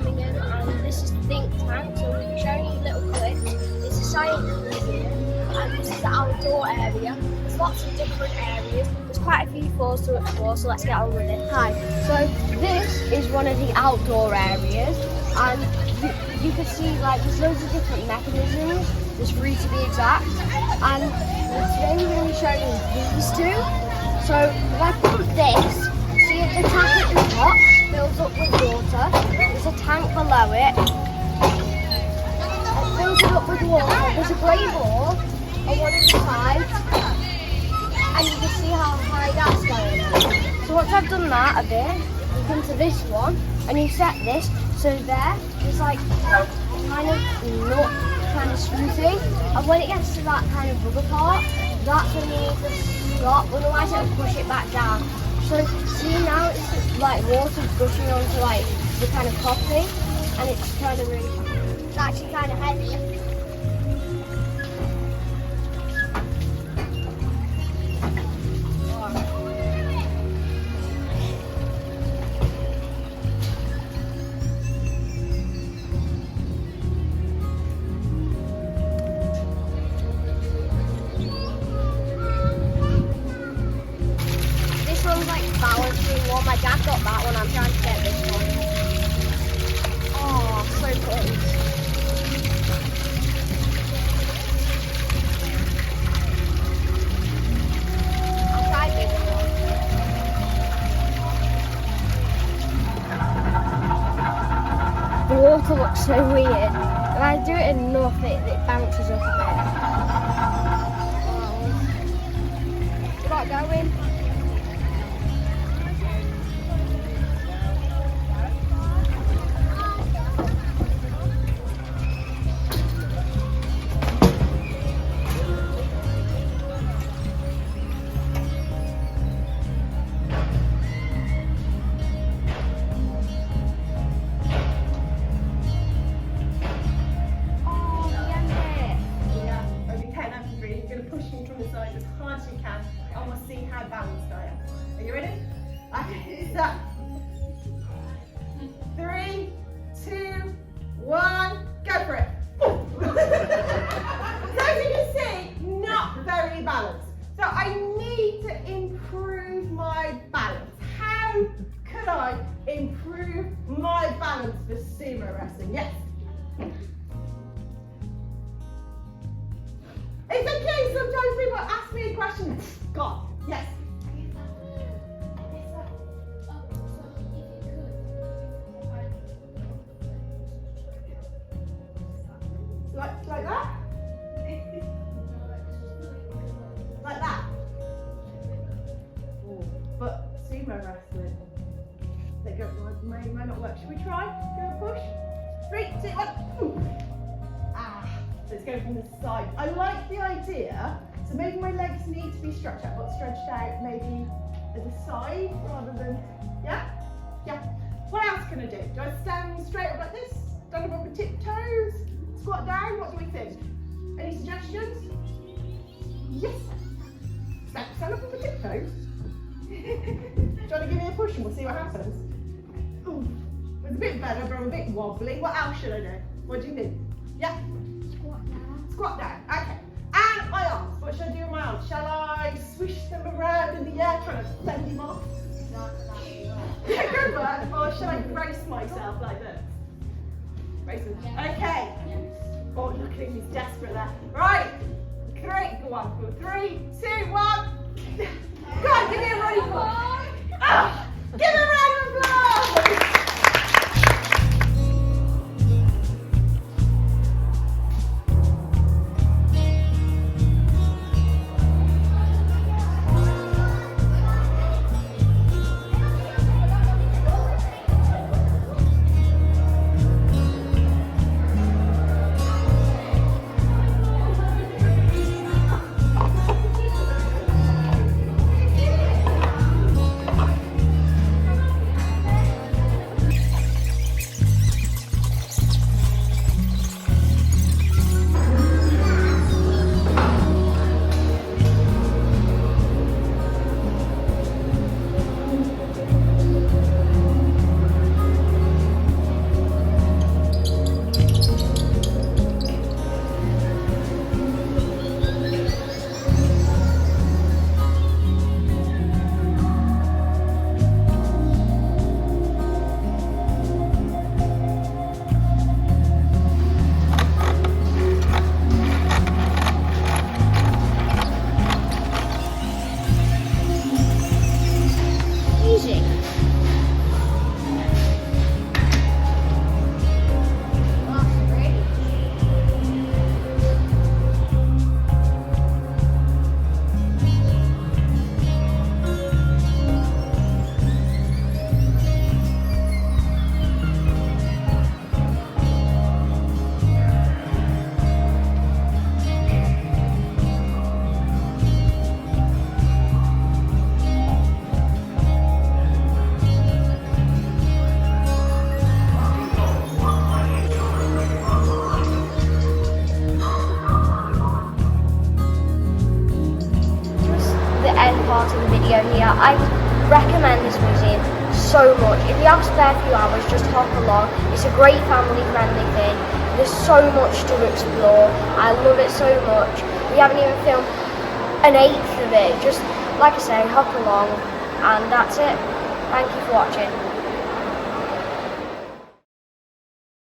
Birmingham, and this is ThinkTank, so we'll be showing you little clips. It's a science museum, and this is the outdoor area. There's lots of different areas. There's quite a few floors to explore, so let's get on with it. Hi, so this is one of the outdoor areas, and you can see like there's loads of different mechanisms. There's 3 to be exact, and today we're going to be showing you these two. So if I pump this, see if the tap at the top fills up with water. There's a tank below it. It fills it up with water. There's a grey ball on one of the sides, and you can see how high that's going. So once I've done that a bit, you come to this one, and you set this. So there's like kind of nut kind of screw thing, and when it gets to that kind of rubber part, that's when you need to stop, otherwise it'll push it back down. So see now it's like water gushing onto like the kind of top thing, and it's kind of really fun. It's actually kind of heavy. Balancing one. My dad got that one. I'm trying to get this one. Oh, so close. I'll try this one. The water looks so weird. If I do it enough, it bounces up a bit. Got going. As hard as you can, and we'll see how balanced I am. Are you ready? Okay, so 3, 2, 1, go for it. So as you can see, not very balanced. So I need to improve my balance. How could I improve my balance for sumo wrestling? Yes. It's okay, sometimes people ask me a question. God, yes. Like that? Like that? Oh, but sumo wrestling, they go, may not work. Should we try? Give a push? 3, 2, 1. So it's going from the side. I like the idea. So maybe my legs need to be stretched out, but stretched out maybe at the side rather than, yeah? Yeah. What else can I do? Do I stand straight up like this? Stand up on my tiptoes? Squat down? What do we think? Any suggestions? Yes. Stand up on my tiptoes. Do you want to give me a push and we'll see what happens? Ooh, it's a bit better, but I'm a bit wobbly. What else should I do? What do you think? Yeah? Squat down, okay. And my arms, what should I do with my arms? Shall I swish them around in the air, trying to fend him off? Yeah, good work. Or should I brace myself like this? Brace it. Okay. Oh, look at him, he's desperate there. Right, great, go on. 3, 2, 1. Go on, give me a running push. Give him a round of applause. video here. I recommend this museum so much. If you have a spare few hours, just hop along. It's a great family friendly thing. There's so much to explore. I love it so much. We haven't even filmed an eighth of it. Just like I say, hop along, and that's it. Thank you for watching.